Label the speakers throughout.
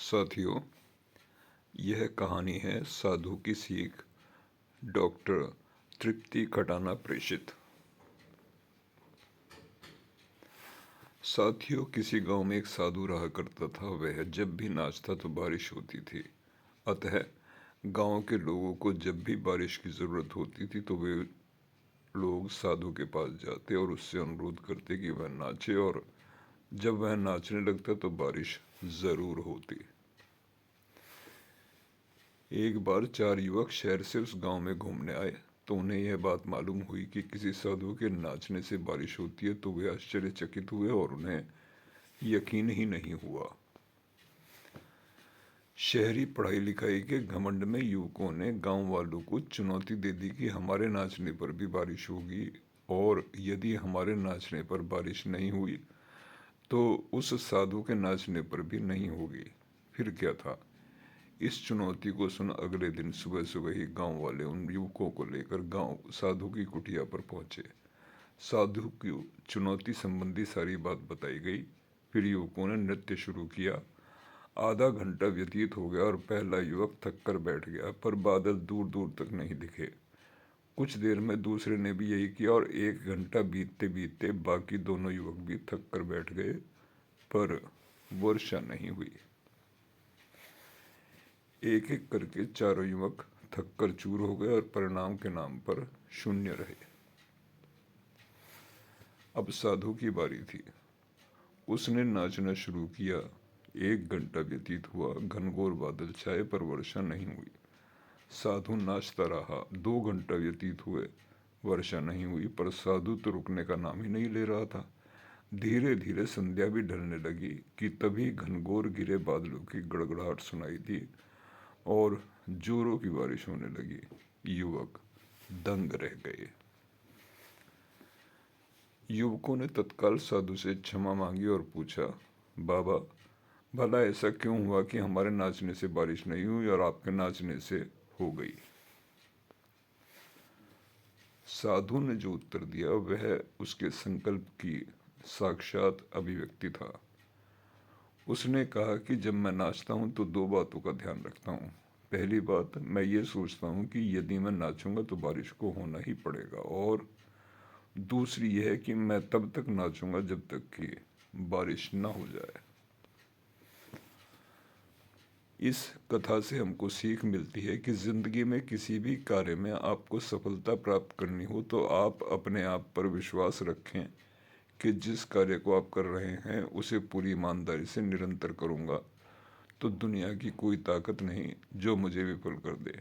Speaker 1: साथियों, यह कहानी है साधु की सीख। डॉक्टर तृप्ति खटाना प्रेषित। साथियों, किसी गांव में एक साधु रहा करता था। वह जब भी नाचता तो बारिश होती थी। अतः गांव के लोगों को जब भी बारिश की जरूरत होती थी तो वे लोग साधु के पास जाते और उससे अनुरोध करते कि वह नाचे, और जब वह नाचने लगता तो बारिश जरूर होती। एक बार 4 युवक शहर से उस गांव में घूमने आए तो उन्हें यह बात मालूम हुई कि किसी साधु के नाचने से बारिश होती है। तो वे आश्चर्यचकित हुए और उन्हें यकीन ही नहीं हुआ। शहरी पढ़ाई लिखाई के घमंड में युवकों ने गांव वालों को चुनौती दे दी कि हमारे नाचने पर भी बारिश होगी, और यदि हमारे नाचने पर बारिश नहीं हुई तो उस साधु के नाचने पर भी नहीं होगी। फिर क्या था। इस चुनौती को सुन अगले दिन सुबह सुबह ही गांव वाले उन युवकों को लेकर गांव साधु की कुटिया पर पहुंचे। साधु की चुनौती संबंधी सारी बात बताई गई। फिर युवकों ने नृत्य शुरू किया। आधा घंटा व्यतीत हो गया और पहला युवक थक कर बैठ गया, पर बादल दूर दूर तक नहीं दिखे। कुछ देर में दूसरे ने भी यही किया और 1 घंटा बीतते बीतते बाकी दोनों युवक भी थक कर बैठ गए, पर वर्षा नहीं हुई। एक एक करके चारों युवक थककर चूर हो गए और परिणाम के नाम पर शून्य रहे। अब साधु की बारी थी। उसने नाचना शुरू किया। 1 घंटा व्यतीत हुआ, घनघोर बादल छाए पर वर्षा नहीं हुई। साधु नाचता रहा। 2 घंटा व्यतीत हुए, वर्षा नहीं हुई, पर साधु तो रुकने का नाम ही नहीं ले रहा था। धीरे धीरे संध्या भी ढलने लगी कि तभी घनघोर गिरे बादलों की गड़गड़ाहट सुनाई दी और जोरों की बारिश होने लगी। युवक दंग रह गए। युवकों ने तत्काल साधु से क्षमा मांगी और पूछा, बाबा, भला ऐसा क्यों हुआ कि हमारे नाचने से बारिश नहीं हुई और आपके नाचने से हो गई। साधु ने जो उत्तर दिया वह उसके संकल्प की साक्षात अभिव्यक्ति था। उसने कहा कि जब मैं नाचता हूं तो 2 बातों का ध्यान रखता हूं। पहली बात, मैं ये सोचता हूं कि यदि मैं नाचूंगा तो बारिश को होना ही पड़ेगा, और दूसरी यह है कि मैं तब तक नाचूंगा जब तक कि बारिश ना हो जाए। इस कथा से हमको सीख मिलती है कि जिंदगी में किसी भी कार्य में आपको सफलता प्राप्त करनी हो तो आप अपने आप पर विश्वास रखें कि जिस कार्य को आप कर रहे हैं उसे पूरी ईमानदारी से निरंतर करूंगा तो दुनिया की कोई ताकत नहीं जो मुझे विफल कर दे।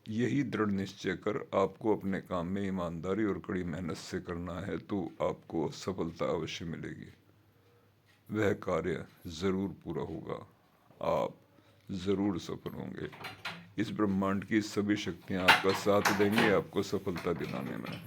Speaker 1: यही दृढ़ निश्चय कर आपको अपने काम में ईमानदारी और कड़ी मेहनत से करना है तो आपको सफलता अवश्य मिलेगी। वह कार्य ज़रूर पूरा होगा, आप ज़रूर सफल होंगे। इस ब्रह्मांड की सभी शक्तियाँ आपका साथ देंगी आपको सफलता दिलाने में।